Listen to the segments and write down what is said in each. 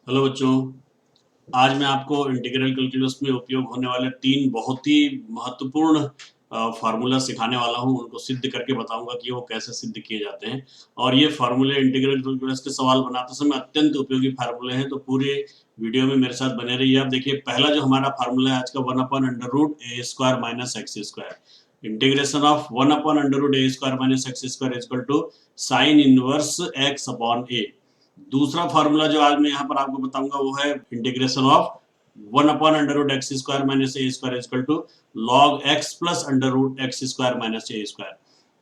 Hello बच्चों। आज मैं आपको इंटीग्रल कैलकुलस में उपयोग होने वाले तीन बहुत ही महत्वपूर्ण फार्मूला सिखाने वाला हूं। उनको सिद्ध करके बताऊंगा कि वो कैसे सिद्ध किए जाते हैं। और ये फार्मूले इंटीग्रल कैलकुलस के सवाल बनाते समय अत्यंत उपयोगी फार्मूले हैं, तो पूरे वीडियो में मेरे साथ बने रहिए। आप देखिए, पहला जो हमारा फार्मूला है आज का, 1/√a² minus x square. Integration of 1/√a² minus x square equal to sine inverse x upon A. दूसरा फार्मूला जो आज मैं यहाँ पर आपको बताऊंगा वो है integration of 1/√x² minus a square equal to log x plus √x² minus a square.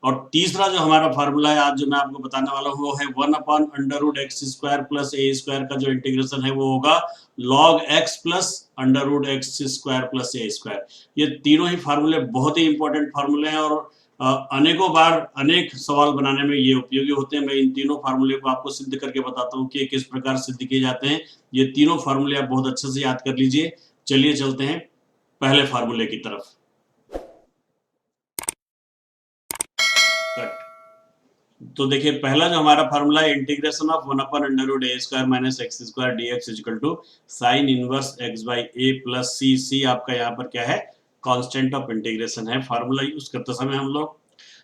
और तीसरा जो हमारा फार्मूला है आज जो मैं आपको बताने वाला हूँ वो है 1/√x² प्लस ए स्क्वायर का जो इंटीग्रेशन है वो होगा log x plus √x² plus ए स्क्वायर। ये तीनों ही फार्मूले बहुत ही इंपॉर्टेंट फार्मूले हैं और अनेकों बार अनेक सवाल बनाने में ये उपयोगी होते हैं। मैं इन तीनों फार्मूले को आपको सिद्ध करके बताता हूँ कि किस प्रकार सिद्ध किए जाते हैं। ये तीनों फार्मूले आप बहुत अच्छे से याद कर लीजिए। चलिए चलते हैं पहले फार्मूले की तरफ। कट। तो देखिए, पहला जो हमारा फार्मूला है integration of 1/√a² minus x square dx equal to sine inverse x by A plus C. C आपका यहाँ पर क्या है? कांस्टेंट ऑफ इंटीग्रेशन है। फार्मूला यूज करते समय हम लोग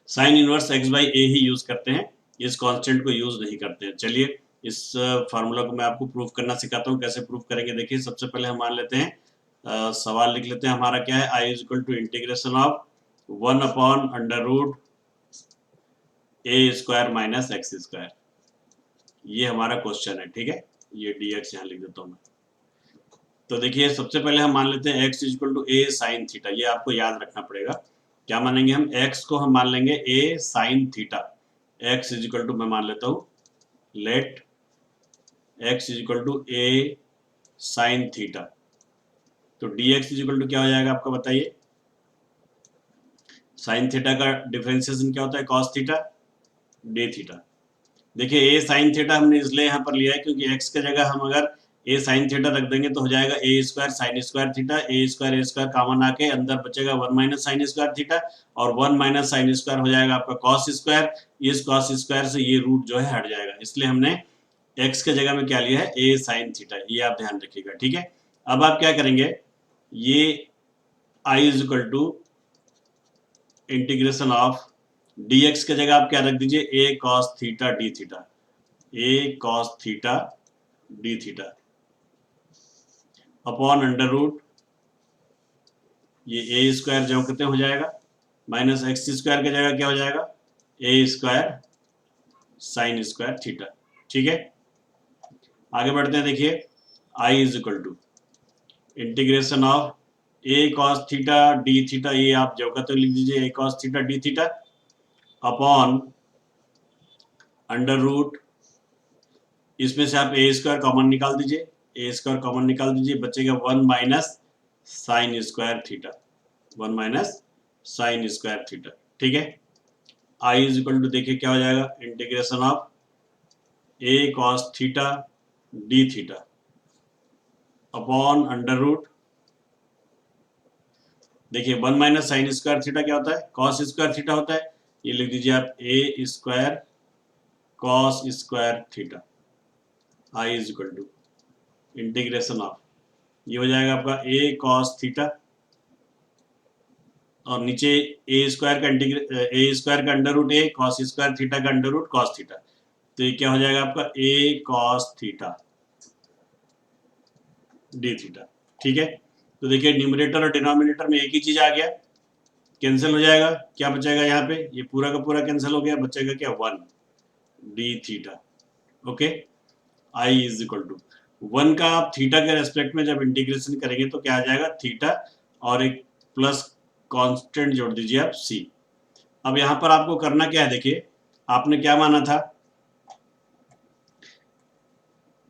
sine inverse x by A ही यूज करते हैं, इस कांस्टेंट को यूज नहीं करते हैं। चलिए इस फार्मूला को मैं आपको प्रूफ करना सिखाता हूँ। कैसे प्रूफ करेंगे देखिए, सबसे पहले हम मान लेते हैं, सवाल लिख लेते हैं। हमारा क्या है? I is equal to integration of 1/√a² minus x square. ये हमारा क्वेश्चन है, ठीक है। ये dx यहाँ लिख देता हूँ मैं। तो देखिए, सबसे पहले हम मान लेते हैं x is equal to a sine theta. ये आपको याद रखना पड़ेगा। क्या मानेंगे हम? x को हम मान लेंगे a sine theta. x is equal to, मैं मान लेता हूँ, let x is equal to a sine theta. तो dx इज इक्वल टू क्या हो जाएगा आपका? बताइए। साइन थीटा का डिफरेंशिएशन क्या होता है? Cos theta D theta. देखिए, ए साइन थीटा हमने इसलिए यहाँ पर लिया है क्योंकि x के जगह हम अगर ए साइन थीटा रख देंगे तो हो जाएगा ए स्क्वायर साइन स्क्वायर थीटा। ए स्क्वायर कॉमन आके अंदर बचेगा 1 माइनस साइन स्क्वायर थीटा, और 1 माइनस साइन स्क्वायर हो जाएगा आपका कॉस स्क्वायर। इस कॉस स्क्वायर से ये रूट जो है हट जाएगा, इसलिए हमने x के जगह में क्या लिया है? ए साइन थीटा। ये आप ध्यान रखिएगा, ठीक है। अब आप क्या करेंगे? ये i is equal to integration of dx के जगह आप क्या रख दीजिए? a cos theta D theta. a cos theta D theta upon under root, ये ए स्क्वायर जो कितने हो जाएगा? माइनस एक्स स्क्वायर की जगह क्या हो जाएगा? ए स्क्वायर साइन स्क्वायर थीटा, ठीक है। आगे बढ़ते हैं। देखिए, I is equal to integration of A cos theta D theta. ये आप जो कहते लिख दीजिए, A cos theta D theta upon under root, इसमें से आप ए स्क्वायर कॉमन निकाल दीजिए। ए स्क्वायर कॉमन निकाल दीजिए, बचेगा 1 minus sign square theta. 1 minus sign square theta, ठीक है। आई इज इक्वल टू, देखिए क्या हो जाएगा? Integration of A cos theta D theta upon under root, देखिए 1 माइनस साइन स्क्वायर थीटा क्या होता है? कॉस स्क्वायर थीटा होता है। ये लिख दीजिए आप, a square cos square theta. I is equal to integration of, ये हो जाएगा आपका ए कॉस थीटा, और नीचे ए स्क्वायर का under root a, cos square theta का अंडर रूट कॉस थीटा। तो ये क्या हो जाएगा आपका? A cos theta D theta, ठीक है। तो देखिए, न्यूमरेटर और डिनोमिनेटर में एक ही चीज आ गया, कैंसिल हो जाएगा। क्या बचेगा यहाँ पे? ये पूरा का पूरा कैंसिल हो गया, बचेगा क्या? 1 d theta. Okay, I is equal to 1 का आप थीटा के रेस्पेक्ट में जब इंटीग्रेशन करेंगे तो क्या आ जाएगा? थीटा, और एक प्लस कांस्टेंट जोड़ दीजिए आप सी। अब यहाँ पर आपको करना क्या है? देखिए, आपने क्या माना था?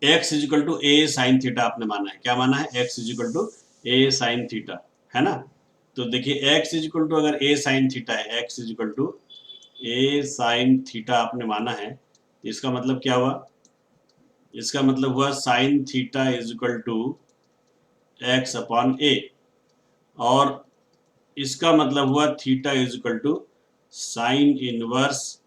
x is equal to a sine theta आपने माना है। क्या माना है? x is equal to a sine theta, है ना। तो देखिए, x इज इक्वल टू अगर ए साइन थीटा है, x is equal to a sine theta आपने माना है, इसका मतलब क्या हुआ? इसका मतलब हुआ sine theta is equal to x upon a, और इसका मतलब हुआ theta is equal to sine inverse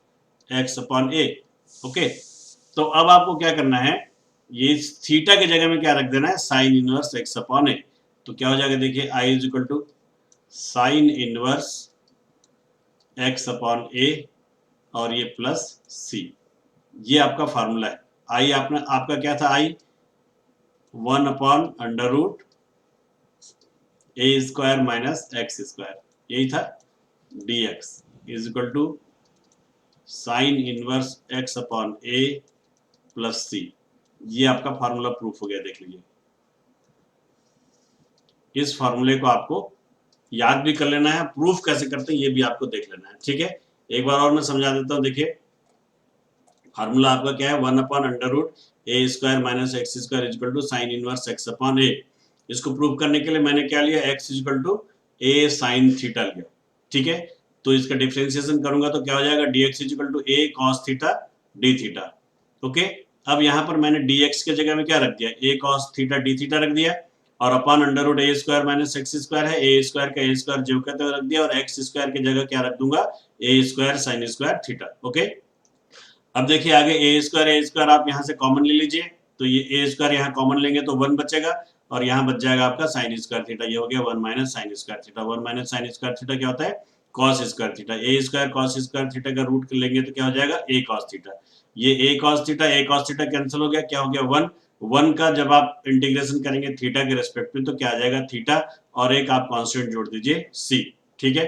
x upon a. Okay, तो अब आपको क्या करना है? ये थीटा की जगह में क्या रख देना है, sine inverse x upon a. तो क्या हो जाएगा देखिए, I is equal to sine inverse x upon a और ये प्लस सी। ये आपका फार्मूला है। आई आपका क्या था, I 1/√, a square minus x square, यही था। D x is equal to sine inverse x upon a plus c. ये आपका फार्मूला प्रूफ हो गया, देख लीजिए। इस फार्मूले को आपको याद भी कर लेना है, प्रूफ कैसे करते हैं ये भी आपको देख लेना है, ठीक है। एक बार और मैं समझा देता हूँ, देखिए फार्मूला आपका क्या है, 1/√, a square minus x square equal to sine inverse x upon a. इसको प्रूव करने के लिए मैंने क्या लिया, x equal to a sine theta लिया, ठीक है। तो इसका डिफ्रेंसिएशन करूंगा तो क्या हो जाएगा, dx equal to a cos theta D theta. Okay, अब यहाँ पर मैंने dx के जगह में क्या रख दिया, ए कॉस थीटा डी थीटा रख दिया, और अपॉन अंडर ए स्क्वायर माइनस एक्स स्क्वायर है, ए स्क्वायर का ए स्क्वायर जो कहते हुए रख दिया, और एक्स स्क्वायर की जगह क्या रख दूंगा, a square sine square theta. Okay, अब देखिए आगे ए स्क्वायर आप यहाँ से कॉमन ले लीजिए, तो ये ए स्क्वायर यहाँ कॉमन लेंगे तो 1 बचेगा, और यहाँ बच जाएगा आपका साइन स्क्वायर थीटा। ये हो गया 1 minus sign square theta. 1 minus sign square theta क्या होता है, कॉस स्क्वायर थीटा। ए स्क्वायर कॉस स्क्वायर थीटा का रूट लेंगे तो क्या हो जाएगा, ए कॉस थीटा। ये ए कॉस थीटा कैंसिल हो गया, क्या हो गया 1। 1 का जब आप इंटीग्रेशन करेंगे थीटा के रेस्पेक्ट में तो क्या आ जाएगा थीटा, और एक आप कॉन्स्टेंट जोड़ दीजिए सी, ठीक है।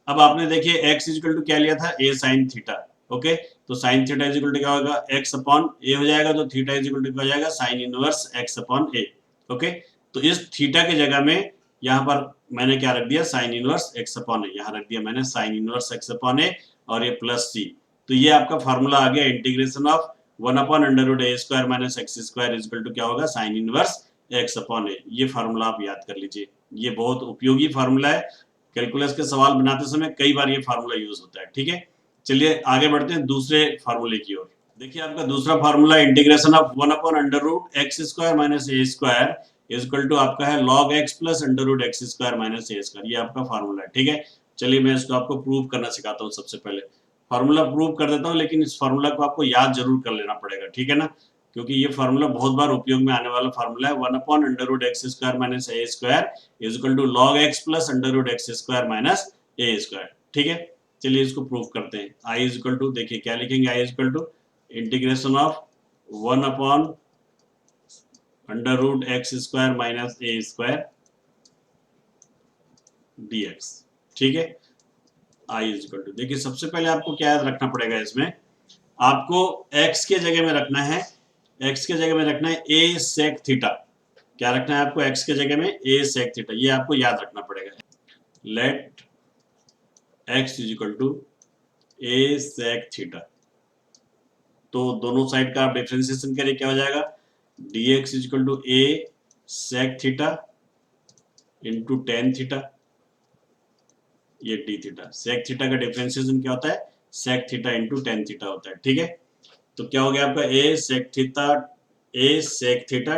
अब आपने देखिए एक्स इक्वल टू क्या लिया था, ए साइन थीटा। ओके, तो sine theta is equal to क्या होगा, एक्स अपॉन ए हो जाएगा, तो थीटा इज इक्वल टू क्या हो जाएगा, sign inverse x upon a. Okay, तो इस थीटा की जगह में यहाँ पर मैंने क्या रख दिया, साइन इनवर्स एक्स अपॉन ए, यहाँ रख दिया मैंने sign inverse x upon a, और ये प्लस सी। तो ये आपका फार्मूला आ गया, integration of 1/√a square minus x square is equal to क्या होगा, sine inverse x upon a. ये फार्मूला आप याद कर लीजिए, ये बहुत उपयोगी फार्मूला है। कैलकुलस के सवाल बनाते समय कई बार ये फार्मूला यूज होता है, ठीक है। चलिए आगे बढ़ते हैं दूसरे फार्मूले की ओर। देखिए आपका दूसरा formula integration of 1/√x square minus a square is equal to आपका है log x plus √x square minus a square. ये आपका फार्मूला है, ठीक है। चलिए मैं इसको आपको प्रूव करना सिखाता हूँ। सबसे पहले फार्मूला प्रूव कर देता हूँ, लेकिन इस फार्मूला को आपको याद जरूर कर लेना पड़ेगा, ठीक है ना, क्योंकि ये फार्मूला बहुत बार उपयोग में आने वाला फार्मूला है। 1/√x square minus a square is equal to log x plus √x square minus a square, ठीक है। चलिए इसको प्रूव करते हैं। आई इज इक्वल टू, देखिए क्या लिखेंगे, I is equal to integration of 1/√x square minus a square dx, ठीक है। आई इज इक्वल टू, देखिए सबसे पहले आपको क्या याद रखना पड़ेगा, इसमें आपको x के जगह में रखना है, x के जगह में रखना है a sec थीटा। क्या रखना है आपको, x के जगह में a sec थीटा, ये आपको याद रखना पड़ेगा। Let x is equal to a sec theta, तो दोनों साइड का आप डिफरेंशिएशन करें, क्या हो जाएगा, dx is equal to a sec theta into tan theta, ये डी थीटा। सेक थीटा का डिफरेंशिएशन क्या होता है, sec theta into tan theta होता है, ठीक है। तो क्या हो गया आपका a sec theta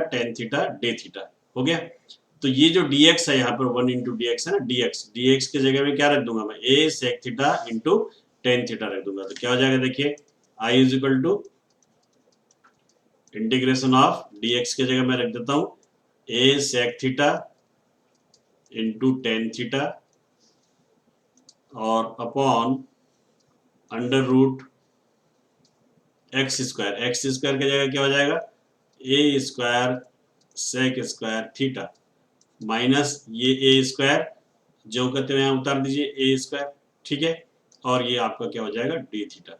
tan theta D theta हो गया। तो ये जो dx है यहाँ पर 1 इंटू डी एक्स है ना, dx के जगह में क्या रख दूंगा मैं, a sec theta into tan theta रख दूंगा। तो क्या हो जाएगा, देखिए I is equal to integration of dx के जगह में रख देता हूँ a sec theta into tan theta और अपॉन √x स्क्वायर की जगह क्या हो जाएगा, ए square sec square theta minus ये ए स्क्वायर जो कहते हैं यहाँ उतार दीजिए ए स्क्वायर, ठीक है। और ये आपका क्या हो जाएगा, डी थीटा।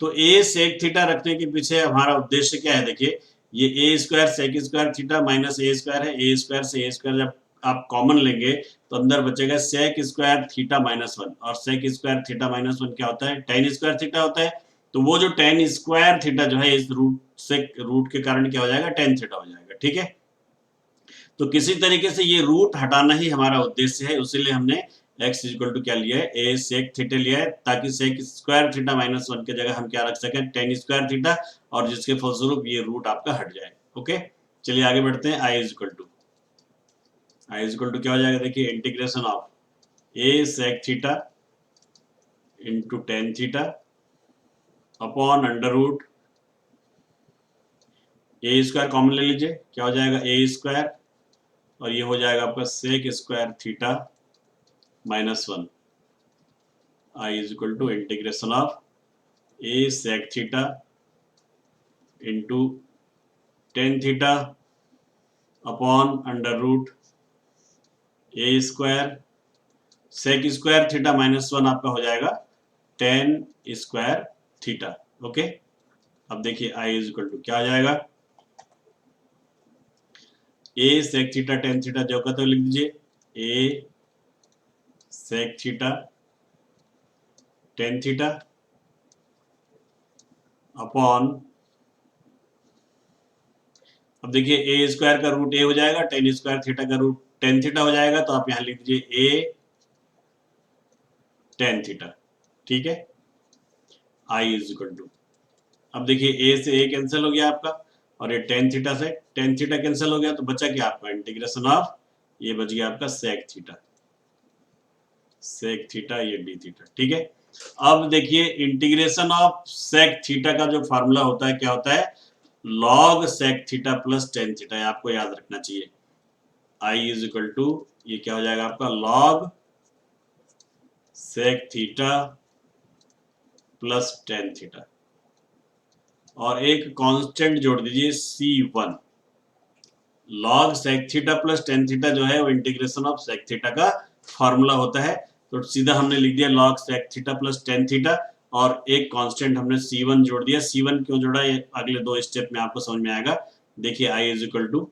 तो ए सेक थीटा रखने के पीछे हमारा उद्देश्य क्या है, देखिए ये a square sec square theta minus a square है, ए स्क्वायर से ए स्क्वायर जब आप कॉमन लेंगे तो अंदर बचेगा सेक स्क्वायर थीटा माइनस 1, और सेक स्क्वायर थीटा माइनस 1 क्या होता है, टेन स्क्वायर थीटा होता है। तो वो जो टेन स्क्वायर थीटा जो है इस रूट के कारण क्या हो जाएगा, टेन थीटा हो जाएगा, ठीक है। तो किसी तरीके से ये रूट हटाना ही हमारा उद्देश्य है, उसीलिए हमने x इक्वल टू क्या लिया है, ए सेक थीटा लिया है, ताकि सेक स्क्वायर थीटा माइनस 1 की जगह हम क्या रख सकें, टेन स्क्वायर थीटा, और जिसके फलस्वरूप ये रूट आपका हट जाए। ओके, चलिए आगे बढ़ते हैं। आई इक्वल टू क्या हो जाएगा, देखिए integration of a sec theta into tan theta upon under root a square common ले लीजिए, क्या हो जाएगा ए स्क्वायर, और ये हो जाएगा आपका sec square theta -1 I is equal to integration of a sec theta into tan theta upon under root a square sec square theta -1 आपका हो जाएगा टेन स्क्वायर थीटा। ओके, अब देखिए आई इज इक्वल टू क्या हो जाएगा, a sec theta tan theta जो कहते हो लिख दीजिए a sec theta tan theta upon, अब देखिए ए स्क्वायर का रूट ए हो जाएगा, टेन स्क्वायर थीटा का रूट टेन थीटा हो जाएगा, तो आप यहां लिख दीजिए ए टेन थीटा। ठीक है, आई इज इक्वल टू, अब देखिए ए से ए कैंसिल हो गया आपका, और ये टेन थीटा से टेन थीटा कैंसिल हो गया, तो बचा क्या आपका इंटीग्रेशन ऑफ, ये बच गया आपका सेक थीटा ये डी थीटा। ठीक है, अब देखिए इंटीग्रेशन ऑफ सेक थीटा का जो फार्मूला होता है क्या होता है, log sec theta plus tan theta, आपको याद रखना चाहिए। आई इज इक्वल टू, ये क्या हो जाएगा आपका log sec theta plus tan theta, और एक कांस्टेंट जोड़ दीजिए C1। Log sec theta plus tan theta जो है वो इंटीग्रेशन ऑफ सेक थीटा का फॉर्मूला होता है, तो सीधा हमने लिख दिया log sec theta plus tan theta, और एक कांस्टेंट हमने C1 जोड़ दिया। C1 क्यों जोड़ा ये अगले दो स्टेप में आपको समझ में आएगा। देखिए I is equal to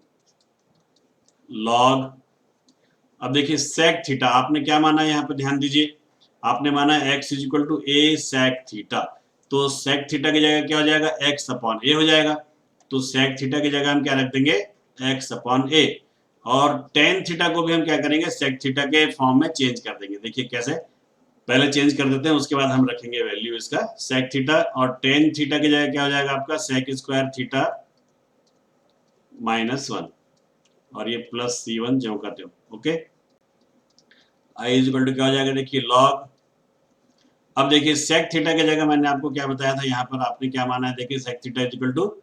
log, अब देखिए सेक थीटा आपने क्या माना है, यहाँ पे ध्यान दीजिए, आपने माना x is equal to a sec theta, तो सेक थीटा की जगह क्या हो जाएगा x अपॉन ए हो जाएगा, तो सेक थीटा की जगह हम क्या रख देंगे x अपॉन ए, और टेन थीटा को भी हम क्या करेंगे सेक थीटा के फॉर्म में चेंज कर देंगे। देखिए कैसे, पहले चेंज कर देते हैं, उसके बाद हम रखेंगे वैल्यू इसका सेक थीटा, और टेन थीटा की जगह क्या हो जाएगा आपका सेक स्क्वायर थीटा -1, और ये प्लस C1 जो करते हो। Okay, I is equal to क्या हो जाएगा, देखिए लॉग, अब देखिए सेक थीटा की जगह मैंने आपको क्या बताया था, यहाँ पर आपने क्या माना है, देखिए sec theta is equal to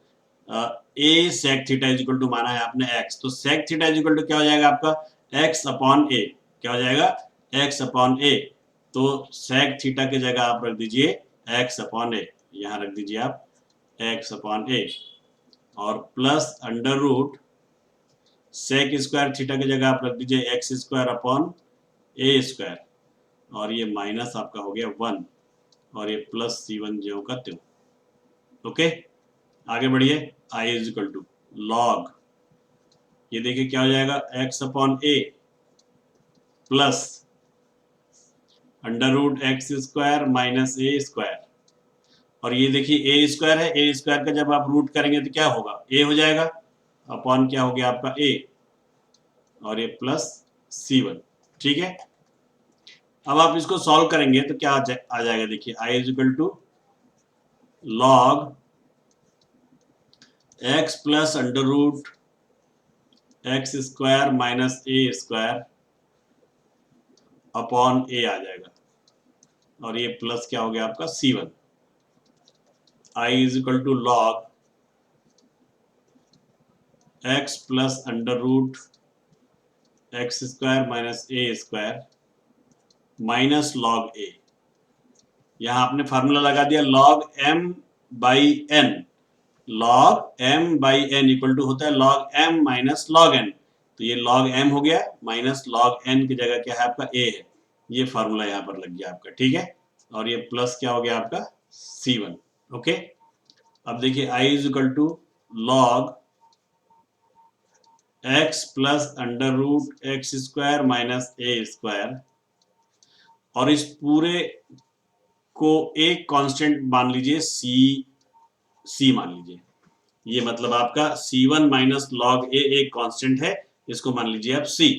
a sec theta is equal to माना है आपने x, तो sec theta is equal to क्या हो जाएगा आपका x अपॉन ए, क्या हो जाएगा x अपॉन ए, तो सेक थीटा की जगह आप रख दीजिए x अपॉन ए, यहाँ रख दीजिए आप x अपॉन ए, और plus under root sec square theta की जगह आप रख दीजिए x square upon a square, और ये माइनस आपका हो गया 1, और ये प्लस C1 जो का त्यों। ओके, आगे बढ़िए, I is equal to log, ये देखिए क्या हो जाएगा x upon a plus under root x square minus a square, और ये देखिए ए स्क्वायर है, ए स्क्वायर का जब आप रूट करेंगे तो क्या होगा ए हो जाएगा, अपॉन क्या हो गया आपका ए, और ये प्लस C1। ठीक है, अब आप इसको सॉल्व करेंगे तो क्या आ जाएगा, देखिए I is equal to log x plus under root x square minus a square upon a आ जाएगा, और ये प्लस क्या हो गया आपका C1। I is equal to log x plus under root x square minus a square minus log a, यहां आपने फार्मूला लगा दिया log m by n, log m by n equal to होता है log m minus log n, तो ये log m हो गया माइनस लॉग n की जगह क्या है आपका a है, ये फार्मूला यहाँ पर लग गया आपका। ठीक है, और ये प्लस क्या हो गया आपका C1। ओके, अब देखिए i is equal to log x plus under root x square minus a square, और इस पूरे को एक कांस्टेंट मान लीजिए C मान लीजिए, ये मतलब आपका C1 माइनस लॉग ए एक कांस्टेंट है, इसको मान लीजिए आप C,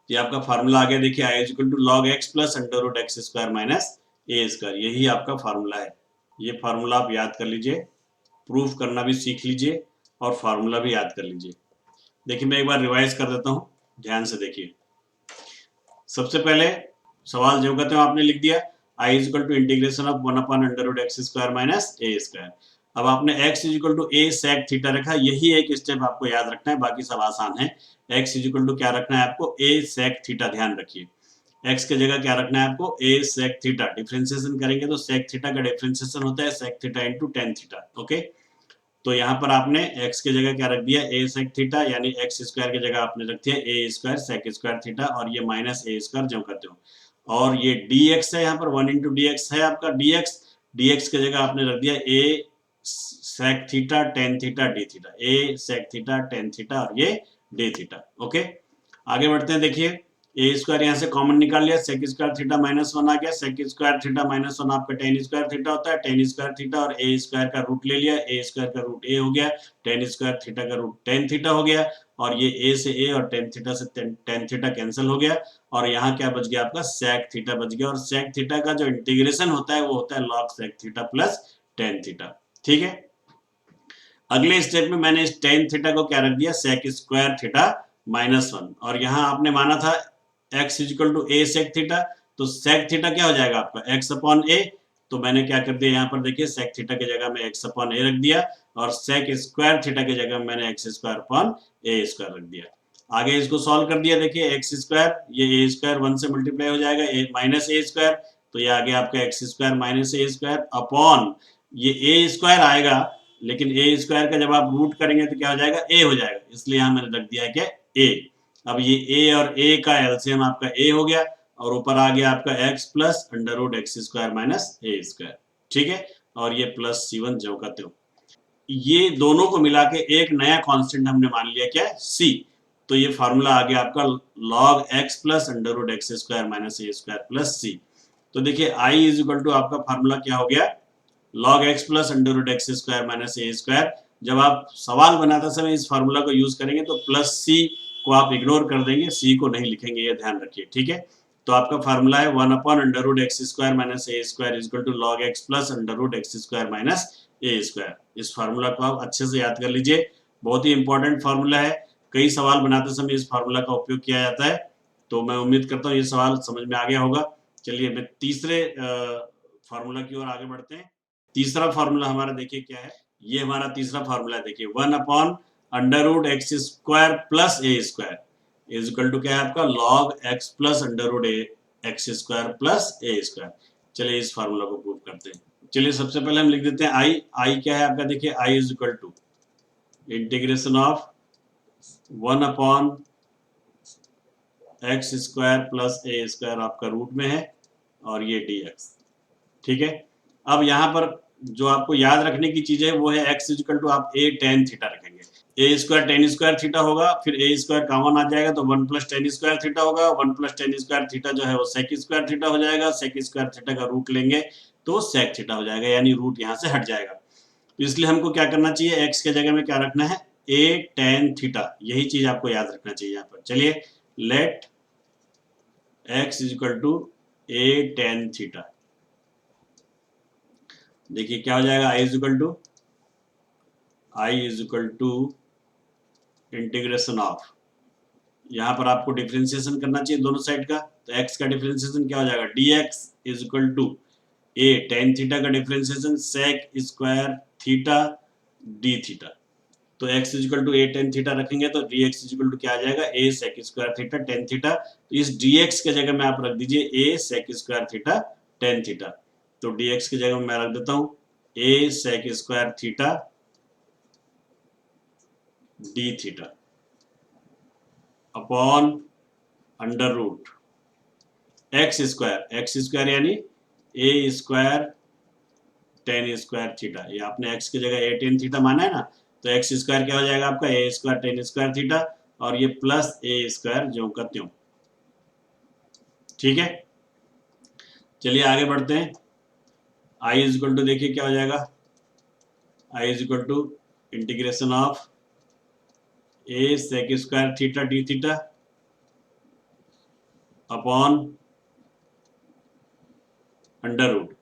ये आपका फार्मूला आ गया। देखिए I is equal to log x plus under root x square minus a square, यही आपका फार्मूला है। ये फार्मूला आप याद कर लीजिए, प्रूफ करना भी सीख लीजिए, और फार्मूला भी याद कर लीजिए। देखिए मैं एक बार रिवाइज कर देता हूँ, ध्यान से देखिए। सबसे पहले सवाल जो कहते हैं आपने लिख दिया I is equal to integration of 1 upon under root x square minus a square. अब आपने x is equal to a sec theta रखा, यही एक स्टेप आपको याद रखना है, बाकी सब आसान है। x इज इक्वल टू क्या रखना है आपको, ए सेक थीटा, ध्यान रखिए x के जगह क्या रखना है आपको, ए सेक थीटा। डिफरेंशिएशन करेंगे तो सेक थीटा का डिफरेंशिएशन होता है sec theta into tan theta, okay. तो यहाँ पर आपने x के जगह क्या रख दिया, ए सेक थीटा, यानी एक्स स्क्वायर की जगह आपने रख दिया a square sec square theta, और ये माइनस ए स्क्वायर जो करते हो, और ये dx है, यहाँ पर 1 इंटू डी है आपका dx, dx की जगह आपने रख दिया a sec theta tan theta D theta, a sec theta tan theta और ये डी थीटा, ओके। आगे बढ़ते हैं, देखिए ए स्क्वायर यहाँ से कॉमन निकाल लिया, sec square theta minus one आ गया, sec square theta minus one आपका टेन स्क्वायर थीटा होता है, टेन स्क्वायर थीटा और ए स्क्वायर का रूट ले लिया, ए स्क्वायर का रूट ए हो गया, टेन स्क्वायर थीटा का रूट टेन थीटा हो गया, और ये ए से ए और टेन थीटा से टेन थीटा कैंसिल हो गया, और यहाँ क्या बच गया आपका, सेक थीटा बच गया, और सेक थीटा का जो इंटीग्रेशन होता है वो होता है log sec theta plus tan theta, ठीक है। अगले स्टेप में मैंने इस टेन थीटा को क्या रख दिया, sec square theta minus one, और यहाँ आपने माना था x is equal to a sec theta, तो सेक थीटा क्या हो जाएगा आपका x अपॉन ए, तो मैंने क्या कर दिया यहाँ पर देखिए, सेक थीटा की जगह में x अपॉन ए रख दिया, और सेक स्क्वायर थीटा की जगह मैंने x square upon a square रख दिया। आगे इसको सॉल्व कर दिया, देखिए एक्स स्क्वायर, ये ए स्क्वायर वन से मल्टीप्लाई हो जाएगा, ए माइनस ए स्क्वायर, तो ये आ गया आपका x square minus a square upon ये ए स्क्वायर आएगा, लेकिन ए स्क्वायर का जब आप रूट करेंगे तो क्या हो जाएगा, ए हो जाएगा, इसलिए यहाँ मैंने रख दिया है क्या, ए। अब ये ए और ए का एलसीएम आपका ए हो गया, और ऊपर आ गया आपका x plus under root x square minus a square, ठीक है, और ये प्लस सी वन जो का त्यों। ये दोनों को मिला के एक नया कांस्टेंट हमने मान लिया, क्या है, c। तो ये फार्मूला आ गया आपका log x plus under root x square minus a square plus c. तो देखिए i इज इक्वल टू आपका फार्मूला क्या हो गया, log x plus under root x square minus a square. जब आप सवाल बनाते समय इस फार्मूला को यूज करेंगे तो प्लस सी को आप इग्नोर कर देंगे, सी को नहीं लिखेंगे, ये ध्यान रखिए, ठीक है। तो आपका फार्मूला है one upon under root x square minus a square equal to log x plus under root x square minus a square. इस फार्मूला को आप अच्छे से याद कर लीजिए, बहुत ही इंपॉर्टेंट फार्मूला है, कई सवाल बनाते समय इस फार्मूला का उपयोग किया जाता है। तो मैं उम्मीद करता हूँ ये सवाल समझ में आ गया होगा। चलिए मैं तीसरे फार्मूला की ओर आगे बढ़ते हैं। तीसरा फार्मूला हमारा देखिए क्या है, ये हमारा तीसरा फार्मूला देखिए, one upon under root x square plus A square is equal to क्या है आपका, log x plus under root x square plus ए स्क्वायर। चलिए इस फार्मूला को प्रूव करते हैं। चलिए सबसे पहले हम लिख देते हैं आई, आई क्या है आपका, देखिए I is equal to integration of one upon x square plus A square आपका रूट में है, और ये डी एक्स, ठीक है। अब यहाँ पर जो आपको याद रखने की चीज है वो है x इजिकल टू आप a टेन थीटा रखेंगे, a square tan square theta होगा, फिर ए स्क्वायर कॉमन आ जाएगा तो one plus tan square theta होगा, one plus tan square theta जो है वो सेक स्क्वायर थीटा हो जाएगा, सेक स्क्वायर थीटा का रूट लेंगे तो सेक थीटा हो जाएगा, यानी रूट यहाँ से हट जाएगा। तो इसलिए हमको क्या करना चाहिए, x के जगह में क्या रखना है, a टेन थीटा, यही चीज आपको याद रखना चाहिए यहाँ पर। चलिए let x is equal to a tan theta, देखिए क्या हो जाएगा, i is equal to integration of, यहाँ पर आपको डिफरेंशिएशन करना चाहिए दोनों साइड का, तो x का डिफरेंशिएशन क्या हो जाएगा, dx is equal to a tan theta का differentiation sec square theta D theta. तो x is equal to a tan theta रखेंगे तो dx इज इक्वल टू क्या आ जाएगा, a sec square theta tan theta. तो इस dx के जगह में आप रख दीजिए a sec square theta tan theta, तो dx की जगह में मैं रख देता हूँ a sec square theta D theta upon under root x square यानी a square tan square theta, ये आपने x की जगह ए टेन थीटा माना है ना, तो एक्स स्क्वायर क्या हो जाएगा आपका, a square tan square theta, और ये प्लस ए स्क्वायर जो का त्यों, ठीक है। चलिए आगे बढ़ते हैं, आई इज इक्वल टू देखिए क्या हो जाएगा, I is equal to integration of a sec square theta D theta upon under root,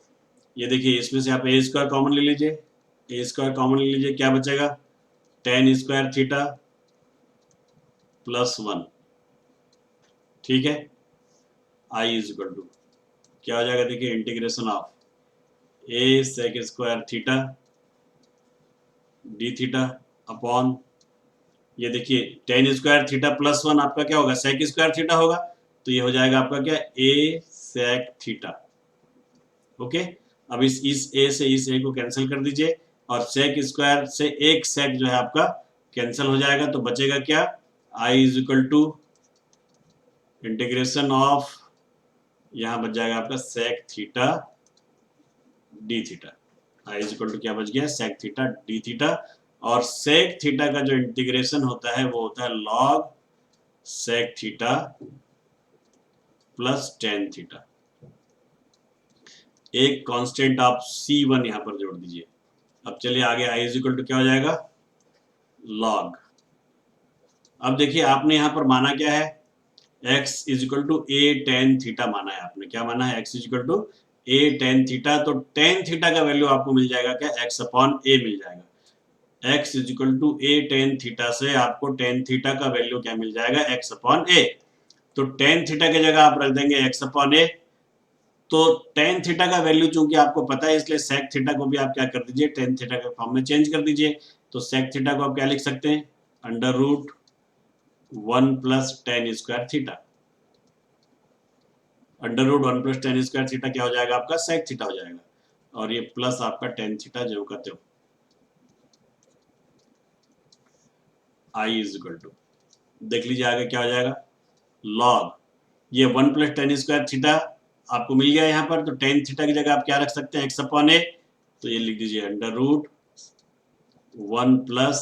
ये देखिए इसमें से आप ए स्क्वायर कॉमन ले लीजिए, ए स्क्वायर कॉमन ले लीजिए, क्या बचेगा, ten square theta plus one, ठीक है। आई इज इक्वल टू क्या हो जाएगा, देखिए integration of a sec square theta D theta upon, ये देखिए tan square theta plus one आपका क्या होगा, सेक स्क्वायर थीटा होगा, तो ये हो जाएगा आपका क्या, ए सेक थीटा। ओके, अब इस ए से इस ए को कैंसिल कर दीजिए, और सेक स्क्वायर से एक सेक जो है आपका कैंसिल हो जाएगा, तो बचेगा क्या, I is equal to integration of, यहाँ बच जाएगा आपका sec theta D theta. I is equal to क्या बच गया, सेक थीटा डी थीटा। और सेक थीटा का जो इंटीग्रेशन होता है वो होता है log sec theta plus tan theta. एक कांस्टेंट आप C1 यहां पर जोड़ दीजिए। अब चलिए आगे, आई इज इक्वल टू क्या हो जाएगा, लॉग। अब देखिए आपने यहां पर माना क्या है, x is equal to a tan theta माना है आपने, क्या माना है, x is equal to a tan theta. तो टेन थीटा का वैल्यू आपको मिल जाएगा क्या, x अपॉन ए मिल जाएगा। x is equal to a tan theta से आपको टेन थीटा का वैल्यू क्या मिल जाएगा, x अपॉन ए। तो टेन थीटा की जगह आप रख देंगे x अपॉन ए। तो टेन थीटा का वैल्यू चूंकि आपको पता है, इसलिए सेक थीटा को भी आप क्या कर दीजिए, टेन थीटा के फॉर्म में चेंज कर दीजिए। तो सेक थीटा को आप क्या लिख सकते हैं, under root one plus tan square theta. Under root one plus tan square theta क्या हो जाएगा आपका, सेक थीटा हो जाएगा, और ये प्लस आपका टेन थीटा जो कहते हो। आई इज इक्वल टू, देख लीजिए आगे क्या हो जाएगा, लॉग, ये one plus tan square theta आपको मिल गया यहाँ पर, तो टेन थीटा की जगह आप क्या रख सकते हैं, एक्स अपॉन ए। तो ये लिख दीजिए under root one plus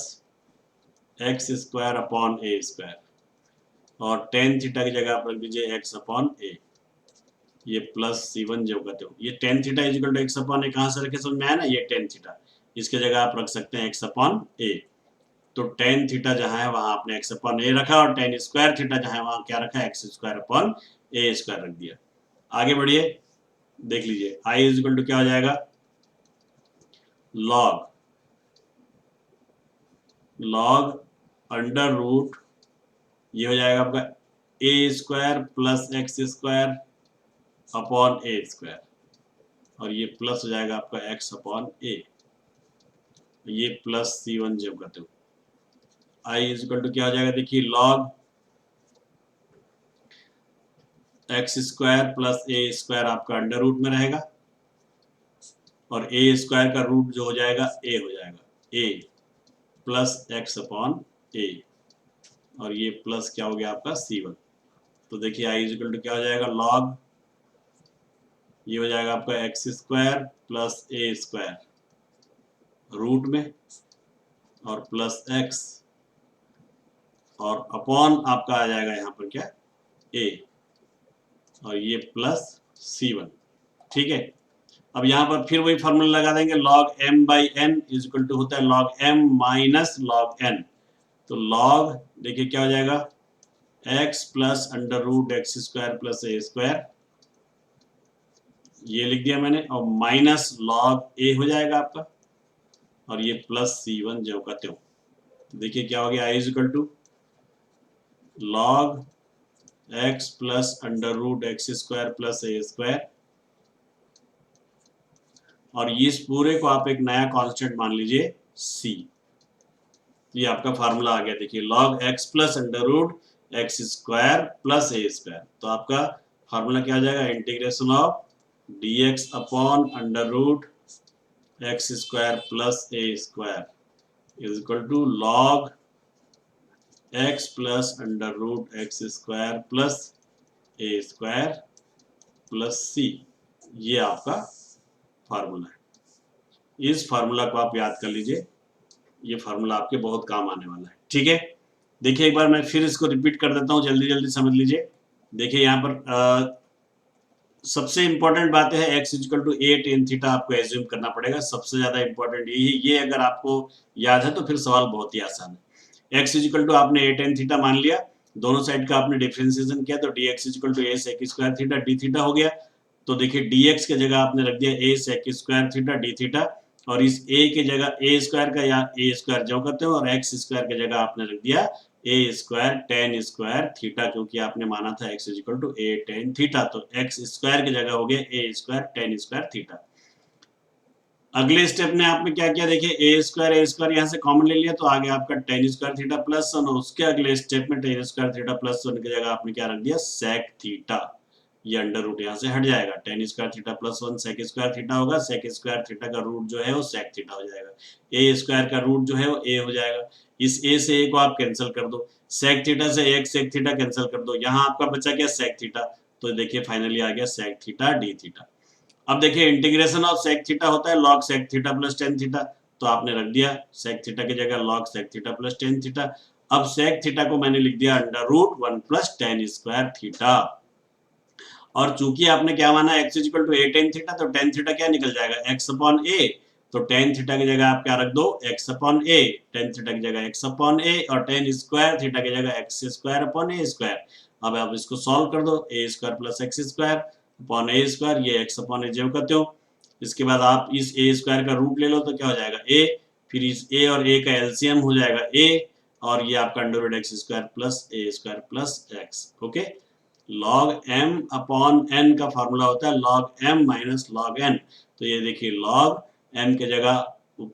x square upon a square, और टेन थीटा की जगह आप रख दीजिए एक्स अपॉन ए, ये प्लस C1 जो कहते हो। ये tan theta is equal to x upon a कहाँ से रखे, समझ में आया ना, ये टेन थीटा, इसके जगह आप रख सकते हैं एक्स अपॉन ए। तो टेन थीटा जहाँ है वहां आपने एक्स अपॉन ए रखा, और टेन स्क्वायर थीटा जहाँ है वहां क्या रखा, x square upon a square रख दिया। आगे बढ़िए, देख लीजिए आई इज इक्वल टू क्या हो जाएगा, लॉग अंडर रूट, ये हो जाएगा आपका a square plus x square upon a square, और ये प्लस हो जाएगा आपका एक्स अपॉन ए, ये प्लस C1 जब कहते हो। आई इज इक्वल टू क्या हो जाएगा, देखिए लॉग एक्स स्क्वायर प्लस ए स्क्वायर आपका अंडर रूट में रहेगा, और ए स्क्वायर का रूट जो हो जाएगा ए हो जाएगा, ए प्लस एक्स अपॉन ए, और ये प्लस क्या हो गया आपका C1। तो देखिए आई इज इक्वल टू क्या हो जाएगा, लॉग, ये हो जाएगा आपका एक्स स्क्वायर प्लस ए स्क्वायर रूट में, और प्लस एक्स, और अपॉन आपका आ जाएगा यहाँ पर क्या, ए, और ये प्लस C1। ठीक है, अब यहाँ पर फिर वही फॉर्मूला लगा देंगे, log m by n is equal to होता है log m minus log n। तो log देखिए क्या हो जाएगा, x plus under root x square plus ए स्क्वायर, ये लिख दिया मैंने, और माइनस log a हो जाएगा आपका, और ये प्लस C1 जो कहते हो। तो देखिए क्या हो गया, i is equal to log x plus under root x square plus A square, और इस पूरे को आप एक नया कांस्टेंट मान लीजिए c। ये आपका फार्मूला आ गया, देखिए log x plus under root x square plus ए स्क्वायर। तो आपका फार्मूला क्या आ जाएगा, integration of dx upon under root x square plus A square is equal to log x plus under root x square plus A square plus c। ये आपका formula है, इस formula को आप याद कर लीजिए, ये फार्मूला आपके बहुत काम आने वाला है। ठीक है, देखिए एक बार मैं फिर इसको रिपीट कर देता हूँ, जल्दी जल्दी समझ लीजिए। देखिए यहाँ पर सबसे इंपॉर्टेंट बात है, x equal to a tan theta आपको एज्यूम करना पड़ेगा, सबसे ज्यादा इंपॉर्टेंट यही है। ये अगर आपको याद है तो फिर सवाल बहुत ही आसान है। x इक्वल टू आपने ए टेन थीटा मान लिया, दोनों साइड का आपने डिफरेंशिएशन किया, तो dx equal to a sec square theta D theta हो गया। तो देखिए dx की जगह आपने रख दिया a sec square theta D theta, और इस a की जगह ए स्क्वायर का या ए स्क्वायर जो करते हो, और x स्क्वायर की जगह आपने रख दिया a square tan square theta, क्योंकि आपने माना था x equal to a tan theta, तो x स्क्वायर की जगह हो गया a square tan square theta. अगले स्टेप ने आपने क्या किया, देखिए ए स्क्वायर यहाँ से कॉमन ले लिया तो आ गया आपका tan square theta plus one, और उसके अगले स्टेप में tan square theta plus one की जगह आपने क्या रख दिया, सेक थीटा। ये अंडर रूट यहाँ से हट जाएगा, tan square theta plus one sec square theta होगा, सेक स्क्वायर थीटा का रूट जो है वो सेक थीटा हो जाएगा, ए स्क्वायर का रूट जो है वो ए हो जाएगा, इस ए से ए को आप कैंसिल कर दो, सेक थीटा से एक सेक थीटा कैंसिल कर दो, यहाँ आपका बचा क्या, सेक थीटा। तो देखिए फाइनली आ गया सेक थीटा डी थीटा। अब देखिए इंटीग्रेशन ऑफ सेक थीटा होता है log sec theta plus tan theta, तो आपने रख दिया सेक थीटा की जगह log sec theta plus tan theta. अब सेक थीटा को मैंने लिख दिया under root one plus tan square theta, और चूंकि आपने क्या माना x equal to a tan theta, तो टेन थीटा क्या निकल जाएगा, x अपॉन ए। तो टेन थीटा की जगह आप क्या रख दो, x अपॉन ए, टेन थीटा की जगह x अपॉन ए, और टेन स्क्वायर थीटा की जगह x square upon a square. अब आप इसको सॉल्व कर दो, a square plus x square upon a square, ये x अपॉन ए जो करते हो। इसके बाद आप इस ए स्क्वायर का रूट ले लो तो क्या हो जाएगा a, फिर इस a और a का एलसीएम हो जाएगा a, और ये आपका under root x square plus ए square plus x. Okay, log m upon n का फार्मूला होता है log m minus log n। तो ये देखिए log m के जगह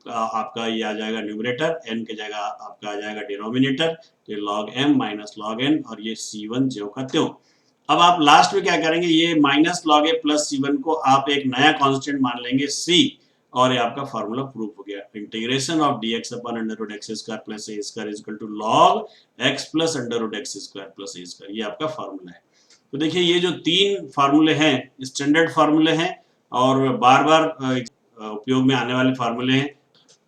आपका ये आ जाएगा न्यूमरेटर, n के जगह आपका आ जाएगा डिनोमिनेटर, तो ये log m minus log n, और ये c1 जो का त्यों। अब आप लास्ट में क्या करेंगे, ये minus log a plus c1 को आप एक नया कांस्टेंट मान लेंगे c, और ये आपका फार्मूला प्रूफ हो गया, integration of dx upon under root x square plus A square is equal to log x plus under root x square plus A square, ये आपका फार्मूला है। तो देखिए ये जो तीन फार्मूले हैं स्टैंडर्ड फार्मूले हैं, और बार बार उपयोग में आने वाले फार्मूले हैं।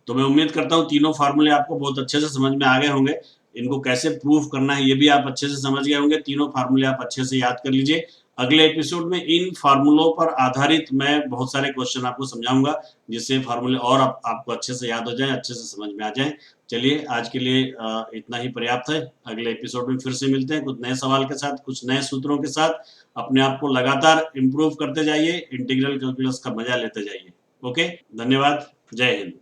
तो मैं उम्मीद करता हूँ तीनों फार्मूले आपको बहुत अच्छे से समझ में आ गए होंगे, इनको कैसे प्रूफ करना है ये भी आप अच्छे से समझ गए होंगे, तीनों फार्मूले आप अच्छे से याद कर लीजिए। अगले एपिसोड में इन फार्मूलों पर आधारित मैं बहुत सारे क्वेश्चन आपको समझाऊंगा, जिससे फार्मूले और आपको अच्छे से याद हो जाए, अच्छे से समझ में आ जाए। चलिए आज के लिए इतना ही पर्याप्त है, अगले एपिसोड में फिर से मिलते हैं कुछ नए सवाल के साथ, कुछ नए सूत्रों के साथ। अपने आप को लगातार इम्प्रूव करते जाइए, इंटीग्रल कैलकुलस का मजा लेते जाइए। ओके, धन्यवाद, जय हिंद।